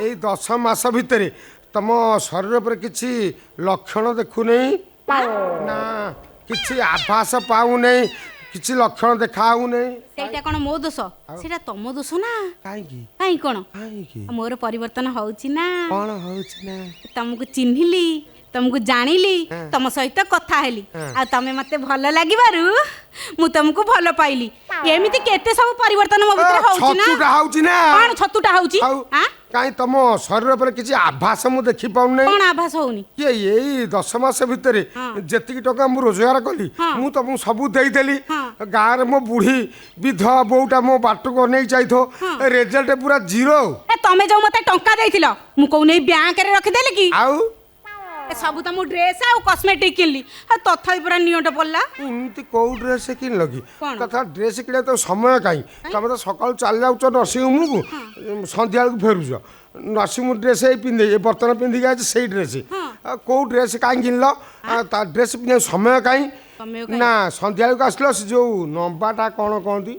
ଏଇ 10 ମାସ ଭିତରେ ତମ ଶରୀର ଉପରେ କିଛି ଲକ୍ଷଣ ଦେଖୁନେଇ ନା କିଛି ଆଭାସ ପାଉନେଇ କିଛି ଲକ୍ଷଣ ଦେଖାଉନେଇ ସେଇଟା କଣ ମୋ ଦୋଷ ସେଇଟା ତମ ଦୋଷ ନା କାହିଁକି କାହିଁ କଣ କାହିଁକି ମୋର ପରିବର୍ତ୍ତନ ହଉଛି ନା କଣ ହଉଛି ନା ତମକୁ ଚିହ୍ନିଲି ତମକୁ ଜାଣିଲି ତମ ସହିତ କଥା ହେଲି ଆଉ ତମେ ମତେ ଭଲ ଲାଗିବାରୁ ମୁଁ ତମକୁ ଭଲ ପାଇଲି ଏମିତି କେତେ ସବୁ ପରିବର୍ତ୍ତନ ମୋ ଭିତରେ ହଉଛି ନା ଛତୁଟା ହଉଛି ନା କଣ ଛତୁଟା ହଉଛି କାହିଁ ତମ ଶରୀର ଉପରେ କିଛି ଆଭାସ ମୁଁ ଦେଖି ପାଉନେଇ କଣ ଆଭାସ ହଉନି ଏଇ 10 ମାସ ଭିତରେ ଯେତିକି ଟଙ୍କା ମୁଁ ରୋଜଗାର କଲି ମୁଁ ତମକୁ ସବୁ ଦେଇଦେଲି ଗାଁରେ ମୋ ବୁଢୀ ବିଧବା ବୋଉଟା ମୋ ବାଟକୁ ଅନେଇ ଯାଇଥିବ ରେଜଲ୍ଟ ପୁରା ଜିରୋ ତମେ ଯୋଉ ମତେ ଟଙ୍କା ଦେଇଥିଲ ମୁଁ କୋଉ ନେଇ ବ୍ୟାଙ୍କରେ ରଖିଦେଲି କି ଆଉ ସବୁ ତ ମୁଁ ଡ୍ରେସ୍ ଆଉ କସ୍ମେଟିକ୍ କିଣିଲି ଆଉ ତଥାପି ପୁରା ନିଅଣ୍ଟ ପଡିଲା ଏମିତି କୋଉ ଡ୍ରେସ୍ କିଣିଲ କି ତଥା ଡ୍ରେସ୍ କିଣିବା ତ ସମୟ କାହିଁ ତମେ ତ ସକାଳୁ ଚାଲି ଯାଉଛ ନର୍ସିଂ ହୋମ୍କୁ ସନ୍ଧ୍ୟା ବେଳକୁ ଫେରୁଛ ନର୍ସିଂ ହୋମ୍ ଡ୍ରେସ୍ ଏଇ ପିନ୍ଧି ବର୍ତ୍ତମାନ ପିନ୍ଧିକି ଅଛି ସେଇ ଡ୍ରେସ୍ ଆଉ କୋଉ ଡ୍ରେସ୍ କାହିଁ କିଣିଲ ତା ଡ୍ରେସ୍ ପିନ୍ଧିବାକୁ ସମୟ କାହିଁ ନା ସନ୍ଧ୍ୟା ବେଳକୁ ଆସିଲ ସେ ଯୋଉ ନମ୍ବାଟା କ'ଣ କହନ୍ତି